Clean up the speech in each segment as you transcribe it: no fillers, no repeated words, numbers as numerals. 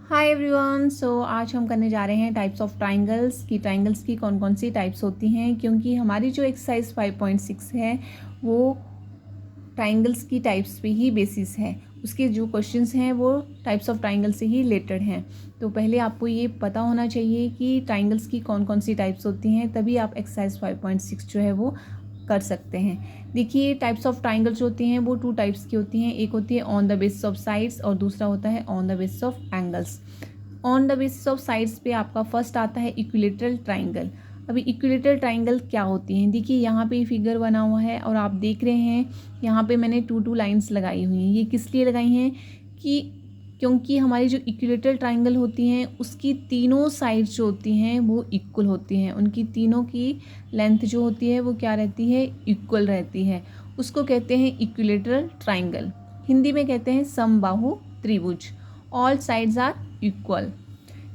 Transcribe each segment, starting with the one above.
Hi everyone. सो आज हम करने जा रहे हैं टाइप्स ऑफ ट्राइंगल्स की कौन कौन सी टाइप्स होती हैं, क्योंकि हमारी जो एक्सरसाइज 5.6 है वो ट्राइंगल्स की टाइप्स पे ही बेसिस है। उसके जो क्वेश्चंस हैं वो टाइप्स ऑफ ट्राइंगल से ही रिलेटेड हैं। तो पहले आपको ये पता होना चाहिए कि ट्राइंगल्स की कौन कौन सी टाइप्स होती हैं, तभी आप एक्सरसाइज 5.6 जो है वो कर सकते हैं। देखिए, टाइप्स ऑफ ट्राइंगल्स होती हैं वो टू टाइप्स की होती हैं। एक होती है on the basis of sides और दूसरा होता है on the basis of angles. On the basis of sides पे आपका फर्स्ट आता है इक्विलेटरल ट्राइंगल। अभी इक्विलेटरल ट्राइंगल क्या होती हैं, देखिए यहाँ पे फिगर बना हुआ है और आप देख रहे हैं यहाँ पे मैंने टू लाइंस लगाई हुई हैं। ये किस लिए लगाई हैं कि क्योंकि हमारी जो इक्विलेटरल ट्राइंगल होती हैं उसकी तीनों साइड्स जो होती हैं वो इक्वल होती हैं। उनकी तीनों की लेंथ जो होती है वो क्या रहती है, इक्वल रहती है। उसको कहते हैं इक्विलेटरल ट्राइंगल। हिंदी में कहते हैं समबाहु त्रिभुज। All sides are equal.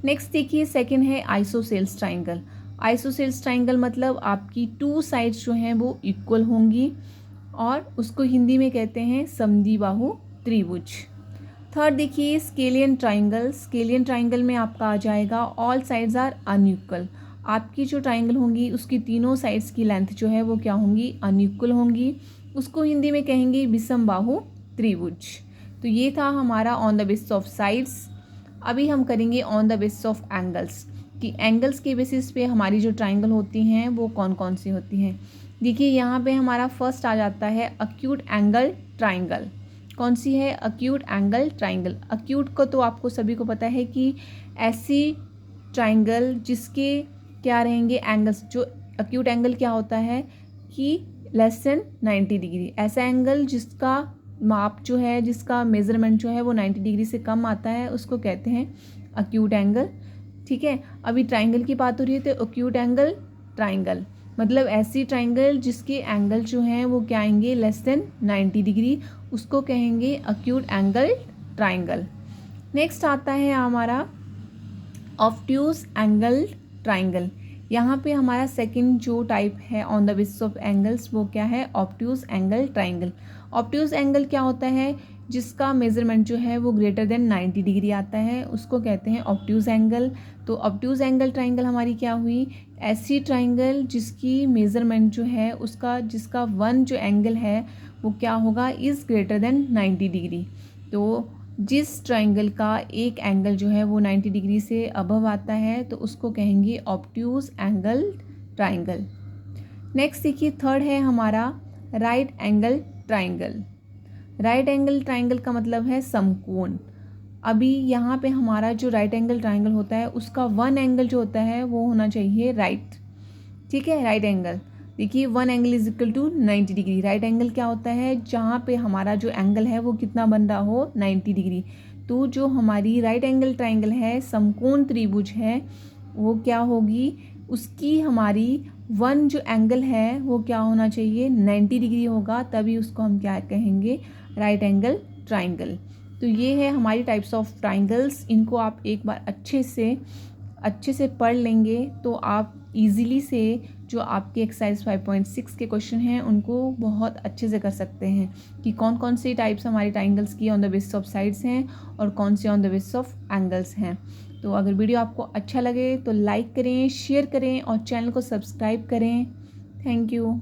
Next देखिए, सेकंड है आइसोसेल्स ट्राइंगल। आइसोसेल्स ट्राइंगल मतलब आपकी टू साइड्स जो हैं वो इक्वल होंगी और उसको हिंदी में कहते हैं समद्विबाहु त्रिभुज। थर्ड देखिए, स्केलियन ट्राइंगल। स्केलियन ट्राइंगल में आपका आ जाएगा ऑल साइड्स आर अनइक्वल। आपकी जो ट्राइंगल होंगी उसकी तीनों साइड्स की लेंथ जो है वो क्या होंगी, अनइक्वल होंगी। उसको हिंदी में कहेंगे विषमबाहु त्रिभुज। तो ये था हमारा on the basis of sides. अभी हम करेंगे on the basis of angles, कि एंगल्स के बेसिस पे हमारी जो ट्राइंगल होती हैं वो कौन कौन सी होती हैं। देखिए यहाँ पे हमारा फर्स्ट आ जाता है अक्यूट एंगल ट्राइंगल। कौन सी है, अक्यूट एंगल ट्राइंगल। अक्यूट को तो आपको सभी को पता है कि ऐसी ट्राइंगल जिसके क्या रहेंगे एंगल्स, जो अक्यूट एंगल क्या होता है कि लेस देन 90 डिग्री। ऐसा एंगल जिसका माप जो है, जिसका मेजरमेंट जो है वो 90 डिग्री से कम आता है, उसको कहते हैं अक्यूट एंगल। ठीक है, अभी ट्राइंगल की बात हो रही है तो अक्यूट एंगल ट्राइंगल मतलब ऐसी ट्राइंगल जिसके एंगल जो हैं वो क्या आएंगे, लेस देन 90 डिग्री, उसको कहेंगे अक्यूट एंगल ट्राइंगल। नेक्स्ट आता है हमारा ऑब्ट्यूज एंगल ट्राइंगल। यहाँ पे हमारा सेकंड जो टाइप है on the basis of angles वो क्या है, obtuse angle triangle. Obtuse angle क्या होता है, जिसका मेजरमेंट जो है वो ग्रेटर देन 90 डिग्री आता है, उसको कहते हैं ऑब्ट्यूज एंगल। तो ऑब्ट्यूज एंगल ट्राइंगल हमारी क्या हुई, ऐसी ट्राइंगल जिसकी मेजरमेंट जो है उसका, जिसका वन जो एंगल है वो क्या होगा, इज़ ग्रेटर देन 90 डिग्री। तो जिस ट्राइंगल का एक एंगल जो है वो 90 डिग्री से अबव आता है तो उसको कहेंगे ऑब्ट्यूज एंगल ट्राइंगल। नेक्स्ट देखिए, थर्ड है हमारा right angle triangle. Right angle triangle का मतलब है समकोण। अभी यहाँ पे हमारा जो राइट एंगल ट्राइंगल होता है उसका वन एंगल जो होता है वो होना चाहिए राइट। ठीक है, राइट एंगल देखिए, one angle is equal to 90 डिग्री। राइट एंगल क्या होता है, जहाँ पे हमारा जो एंगल है वो कितना बन रहा हो, 90 डिग्री। तो जो हमारी राइट एंगल ट्राइंगल है, समकोण त्रिभुज है, वो क्या होगी, उसकी हमारी वन जो एंगल है वो क्या होना चाहिए, 90 डिग्री होगा, तभी उसको हम क्या कहेंगे, राइट एंगल ट्राइंगल। तो ये है हमारी टाइप्स ऑफ ट्राइंगल्स। इनको आप एक बार अच्छे से पढ़ लेंगे तो आप इजीली से जो आपके एक्सरसाइज 5.6 के क्वेश्चन हैं उनको बहुत अच्छे से कर सकते हैं, कि कौन कौन सी टाइप्स हमारे ट्राइंगल्स की on the basis of sides हैं और कौन से on the basis of angles हैं। तो अगर वीडियो आपको अच्छा लगे तो लाइक करें, शेयर करें और चैनल को सब्सक्राइब करें। Thank you.